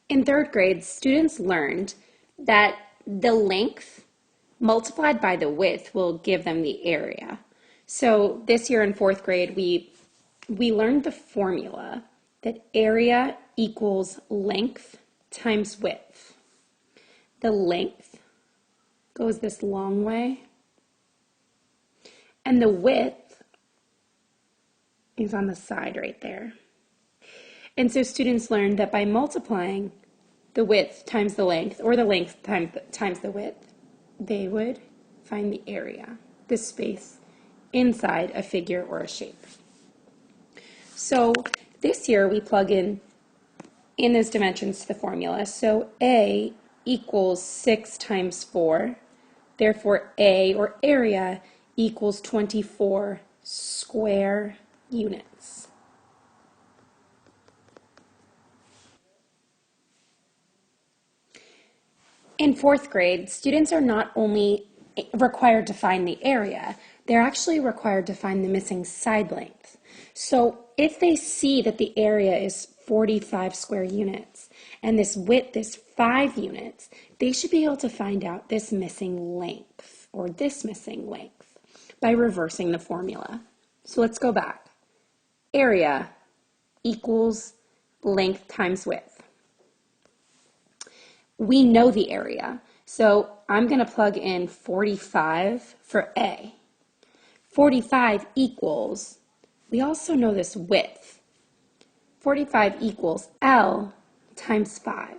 In third grade, students learned that the length multiplied by the width will give them the area. So this year in fourth grade, we learned the formula that area equals length times width. The length goes this long way, and the width is on the side right there. And so students learned that by multiplying the width times the length, or the length times the width, they would find the area, the space inside a figure or a shape. So this year we plug in those dimensions to the formula. So A equals 6 times 4. Therefore, A, or area, equals 24 square units. In fourth grade, students are not only required to find the area, they're actually required to find the missing side length. So if they see that the area is 45 square units and this width is 5 units, they should be able to find out this missing length, or this missing length, by reversing the formula. So let's go back. Area equals length times width. We know the area, so I'm going to plug in 45 for A. 45 equals, we also know this width. 45 equals L times 5.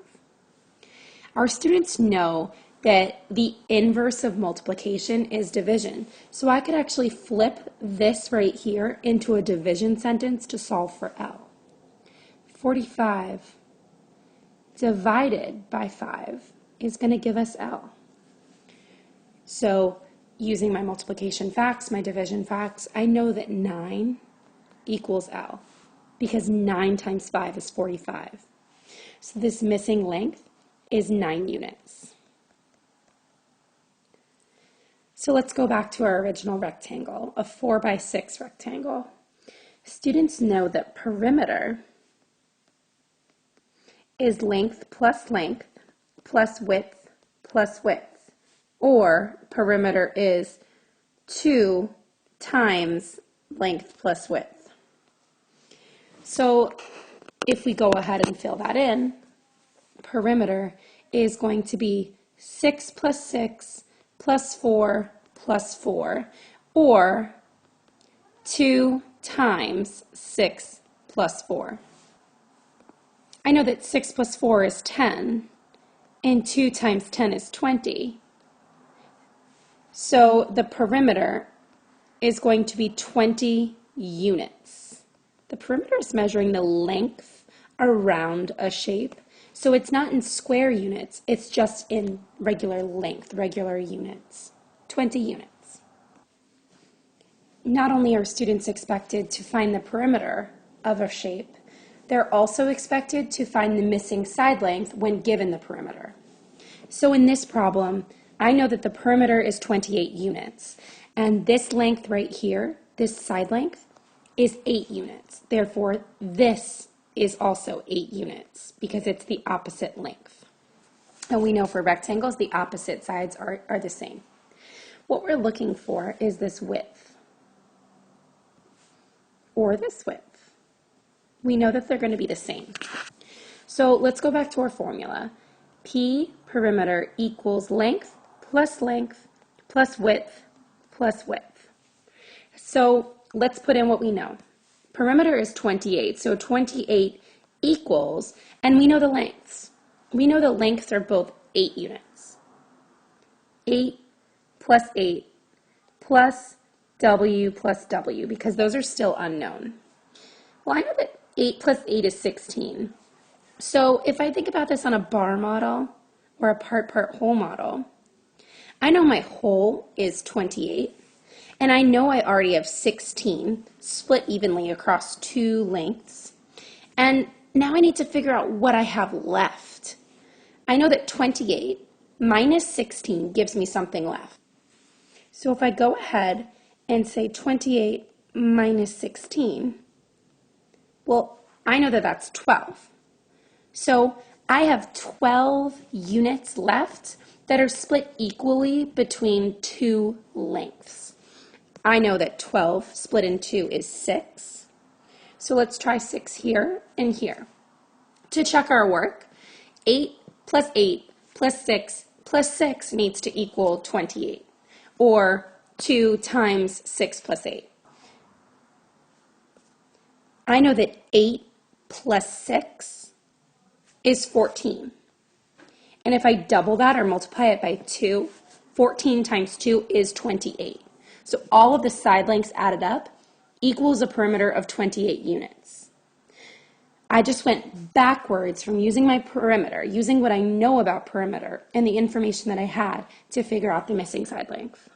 Our students know that the inverse of multiplication is division. So I could actually flip this right here into a division sentence to solve for L. 45 divided by 5 is going to give us L. So using my multiplication facts, my division facts, I know that 9 equals L because 9 times 5 is 45. So this missing length is 9 units. So let's go back to our original rectangle, a 4 by 6 rectangle. Students know that perimeter is length plus width plus width, or perimeter is 2 times length plus width. So if we go ahead and fill that in, perimeter is going to be 6 plus 6 plus 4 plus 4, or 2 times 6 plus 4. I know that 6 plus 4 is 10, and 2 times 10 is 20. So the perimeter is going to be 20 units. The perimeter is measuring the length around a shape, so it's not in square units, it's just in regular length, regular units, 20 units. Not only are students expected to find the perimeter of a shape, they're also expected to find the missing side length when given the perimeter. So in this problem, I know that the perimeter is 28 units, and this length right here, this side length, is 8 units. Therefore, this is also 8 units because it's the opposite length. And we know for rectangles, the opposite sides are the same. What we're looking for is this width, or this width. We know that they're going to be the same. So let's go back to our formula. P perimeter equals length plus width plus width. So let's put in what we know. Perimeter is 28, so 28 equals, and we know the lengths. We know the lengths are both 8 units. 8 plus 8 plus W, because those are still unknown. Well, I know that 8 plus 8 is 16. So if I think about this on a bar model or a part-whole model, I know my whole is 28, and I know I already have 16 split evenly across 2 lengths. And now I need to figure out what I have left. I know that 28 minus 16 gives me something left. So if I go ahead and say 28 minus 16, well, I know that that's 12. So I have 12 units left that are split equally between two lengths. I know that 12 split in 2 is 6. So let's try 6 here and here. To check our work, 8 plus 8 plus 6 plus 6 needs to equal 28, or 2 times 6 plus 8. I know that 8 plus 6 is 14. And if I double that or multiply it by 2, 14 times 2 is 28. So all of the side lengths added up equals a perimeter of 28 units. I just went backwards from using my perimeter, using what I know about perimeter and the information that I had to figure out the missing side length.